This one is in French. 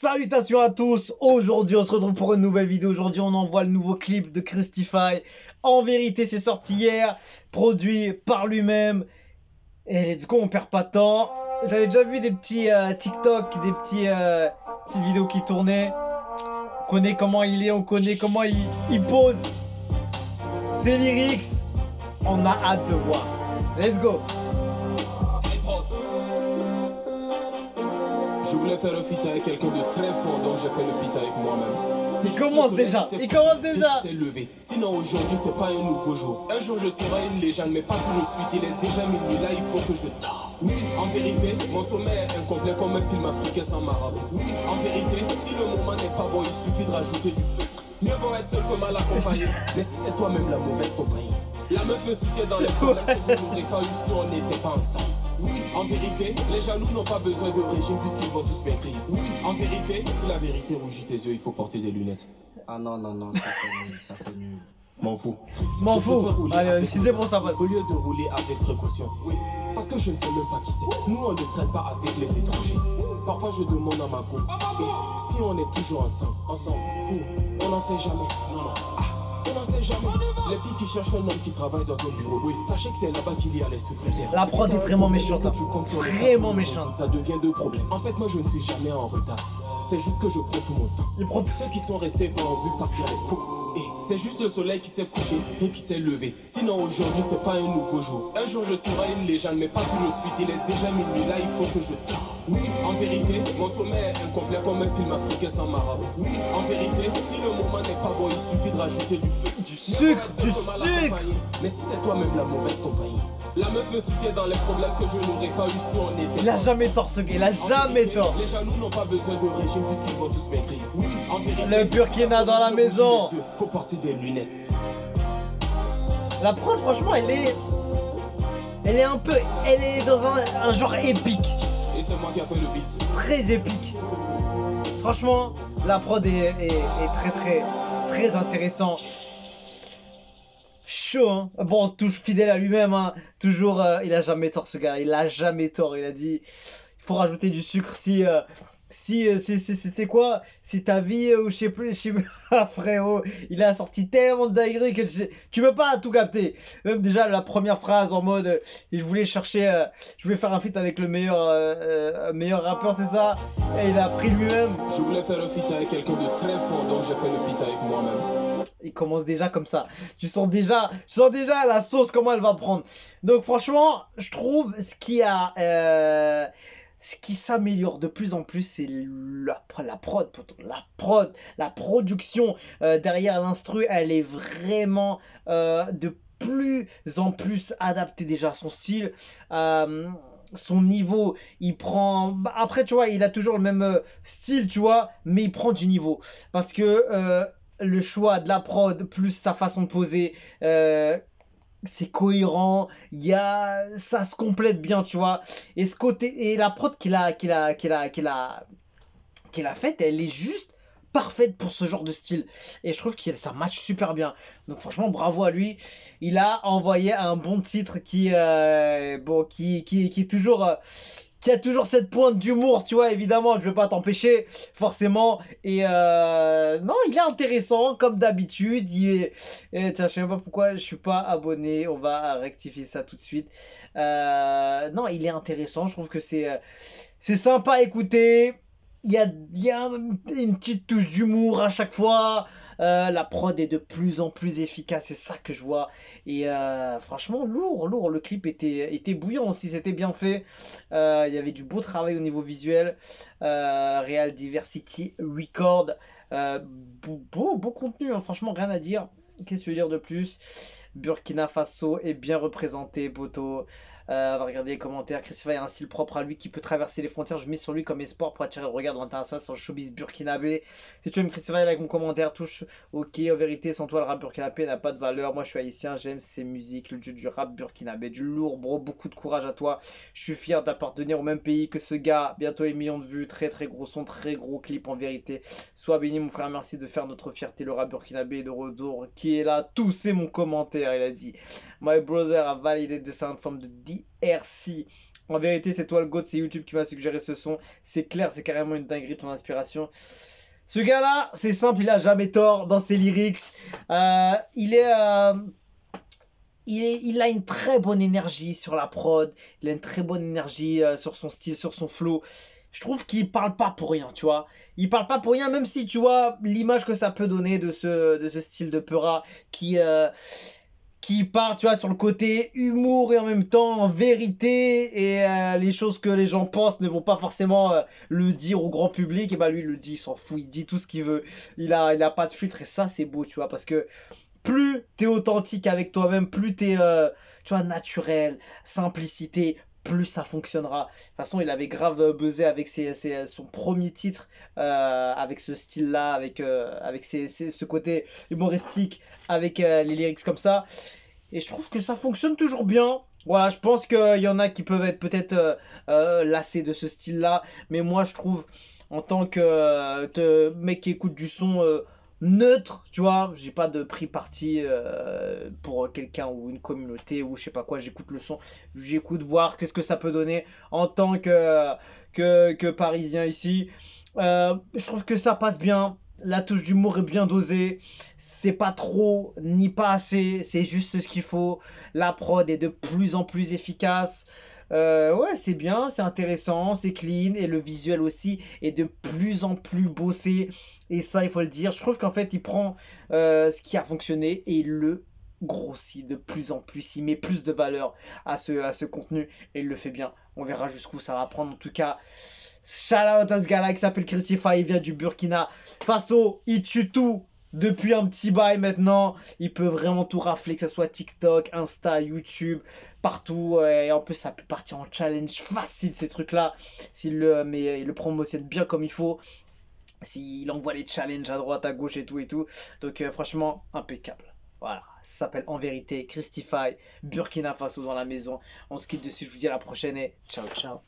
Salutations à tous, aujourd'hui on se retrouve pour une nouvelle vidéo. Aujourd'hui on envoie le nouveau clip de Christify. En vérité c'est sorti hier, produit par lui-même. Et let's go, on perd pas de temps. J'avais déjà vu des petits TikTok, des petites vidéos qui tournaient. On connaît comment il est, on connaît comment il pose ses lyrics. On a hâte de voir. Let's go. Je voulais faire un feat avec quelqu'un de très fort, donc j'ai fait le feat avec moi-même. Il commence déjà. C'est levé. Sinon aujourd'hui c'est pas un nouveau jour. Un jour je serai une légende, mais pas tout de suite. Il est déjà minuit, là il faut que je dors. Oui, en vérité, mon sommeil est incomplet comme un film africain sans marabout. Oui, en vérité, si le moment n'est pas bon, il suffit de rajouter du sucre. Mieux vaut être seul que mal accompagné. Mais si c'est toi-même la mauvaise compagnie. La meuf me soutient dans les problèmes que je n'aurais pas eu si on n'était pas ensemble. Oui, en vérité, les jaloux n'ont pas besoin de régime puisqu'ils vont tous maigrir. Oui, en vérité, si la vérité rougit tes yeux, il faut porter des lunettes. Ah non, ça c'est nul. M'en fous. M'en fous. Allez, c'est bon, ça va. Au lieu de rouler avec précaution. Oui, parce que je ne sais même pas qui c'est. Nous, on ne traîne pas avec les étrangers. Parfois, je demande à ma go. Et si on est toujours ensemble, on n'en sait jamais. Non. On n'en sait jamais. Les filles qui cherchent un homme qui travaille dans un bureau. Oui, sachez que c'est là-bas qu'il y a les secrétaires. La prod est vraiment méchante. Vraiment méchante. Ça devient deux problèmes. En fait, moi, je ne suis jamais en retard. C'est juste que je prends tout mon temps. Il prend Ceux qui sont restés vont en vue partir les faux. Et c'est juste le soleil qui s'est couché et qui s'est levé. Sinon aujourd'hui c'est pas un nouveau jour. Un jour je serai une légende, mais pas tout de suite. Il est déjà minuit, là il faut que je dors. Oui, en vérité, mon sommeil est incomplet comme un film africain sans marabout. Oui, en vérité, si le moment n'est pas bon, il suffit de rajouter du sucre. Du sucre. Mais si c'est toi-même la mauvaise compagnie. La meuf me soutient dans les problèmes que je n'aurais pas eu si on était. Il a jamais tort ce gars, il a jamais tort. Les jaloux n'ont pas besoin de régime puisqu'ils vont tous maigrir. Oui, en vérité, le Burkina dans la maison. Faut porter des lunettes. La prod franchement elle est dans un genre épique. Et c'est moi qui a fait le beat. Très épique. Franchement la prod est très intéressant. Chaud hein. Bon, toujours fidèle à lui-même hein. Toujours il a jamais tort ce gars, il a jamais tort. Il a dit il faut rajouter du sucre si c'était quoi, si ta vie ou je sais plus ah, frérot, il a sorti tellement de dingueries que tu peux pas tout capter. Même déjà la première phrase en mode je voulais chercher je voulais faire un feat avec le meilleur rappeur, c'est ça, et il a pris lui-même. Je voulais faire un feat avec quelqu'un de très fort, donc j'ai fait le feat avec moi-même. Il commence déjà comme ça. Tu sens déjà la sauce, comment elle va prendre. Donc franchement, je trouve ce qui s'améliore de plus en plus, c'est la prod, la production derrière l'instru, elle est vraiment de plus en plus adaptée déjà à son style. Son niveau, il prend. Après, tu vois, il a toujours le même style, tu vois, mais il prend du niveau. Parce que le choix de la prod plus sa façon de poser, c'est cohérent, ça se complète bien, tu vois. Et ce côté, et la prod qu'il a faite, elle est juste parfaite pour ce genre de style. Et je trouve que ça match super bien. Donc franchement, bravo à lui. Il a envoyé un bon titre qui est toujours. Qui a toujours cette pointe d'humour, tu vois, évidemment, je vais pas t'empêcher, forcément, et non, il est intéressant, comme d'habitude, tiens, je sais même pas pourquoi je suis pas abonné, on va rectifier ça tout de suite, non, il est intéressant, je trouve que c'est sympa à écouter, il y a une petite touche d'humour à chaque fois, la prod est de plus en plus efficace, c'est ça que je vois. Et franchement, lourd. Le clip était bouillant aussi, c'était bien fait. Il y avait du beau travail au niveau visuel. Real Diversity Record. Beau contenu, hein, franchement, rien à dire. Qu'est-ce que je veux dire de plus? Burkina Faso est bien représenté, Boto. On va regarder les commentaires. Christopher a un style propre à lui qui peut traverser les frontières. Je mise sur lui comme espoir pour attirer le regard de l'international sur le showbiz burkinabé. Si tu aimes Christopher, like mon commentaire, touche ok. En vérité, sans toi, le rap burkinabé n'a pas de valeur. Moi, je suis haïtien, j'aime ses musiques, le jeu du rap burkinabé. Du lourd, bro. Beaucoup de courage à toi. Je suis fier d'appartenir au même pays que ce gars. Bientôt les millions de vues. Très gros son, très gros clip en vérité. Sois béni, mon frère. Merci de faire notre fierté. Le rap burkinabé de retour qui est là. Tout c'est mon commentaire. Il a dit My brother a validated the sound from the DRC En vérité, c'est toi le GOAT, c'est YouTube qui m'a suggéré ce son. C'est clair, c'est carrément une dinguerie ton inspiration. Ce gars-là, c'est simple, il a jamais tort dans ses lyrics. Il a une très bonne énergie sur la prod. Il a une très bonne énergie sur son style, sur son flow. Je trouve qu'il parle pas pour rien, tu vois. Il parle pas pour rien, même si tu vois l'image que ça peut donner de ce style de Peura qui part, tu vois, sur le côté humour et en même temps en vérité et les choses que les gens pensent ne vont pas forcément le dire au grand public. Et bah lui, il le dit, il s'en fout, il dit tout ce qu'il veut. Il a pas de filtre et ça, c'est beau, tu vois, parce que plus t'es authentique avec toi-même, plus t'es, tu vois, naturel, simplicité, plus ça fonctionnera. De toute façon, il avait grave buzzé avec son premier titre, avec ce style-là, avec ce côté humoristique, avec les lyrics comme ça. Et je trouve que ça fonctionne toujours bien. Voilà, je pense qu'il y en a qui peuvent être peut-être lassés de ce style-là. Mais moi, je trouve, en tant que mec qui écoute du son neutre, tu vois, j'ai pas de pris parti pour quelqu'un ou une communauté ou je sais pas quoi. J'écoute le son, j'écoute voir qu'est-ce que ça peut donner en tant que Parisien ici. Je trouve que ça passe bien. La touche d'humour est bien dosée. C'est pas trop ni pas assez. C'est juste ce qu'il faut. La prod est de plus en plus efficace. Ouais, c'est bien, c'est intéressant, c'est clean. Et le visuel aussi est de plus en plus bossé. Et ça, il faut le dire. Je trouve qu'en fait, il prend ce qui a fonctionné et il le grossit de plus en plus. Il met plus de valeur à ce contenu et il le fait bien. On verra jusqu'où ça va prendre. En tout cas, shout out à ce gars-là qui s'appelle Christify, il vient du Burkina Faso, il tue tout depuis un petit bail maintenant. Il peut vraiment tout rafler, que ce soit TikTok, Insta, YouTube, partout. Et en plus, ça peut partir en challenge facile ces trucs-là. Il le promotionne bien comme il faut. S'il envoie les challenges à droite, à gauche et tout et tout. Donc franchement, impeccable. Voilà, ça s'appelle En Vérité, Christify, Burkina Faso dans la maison. On se quitte dessus, je vous dis à la prochaine et ciao ciao.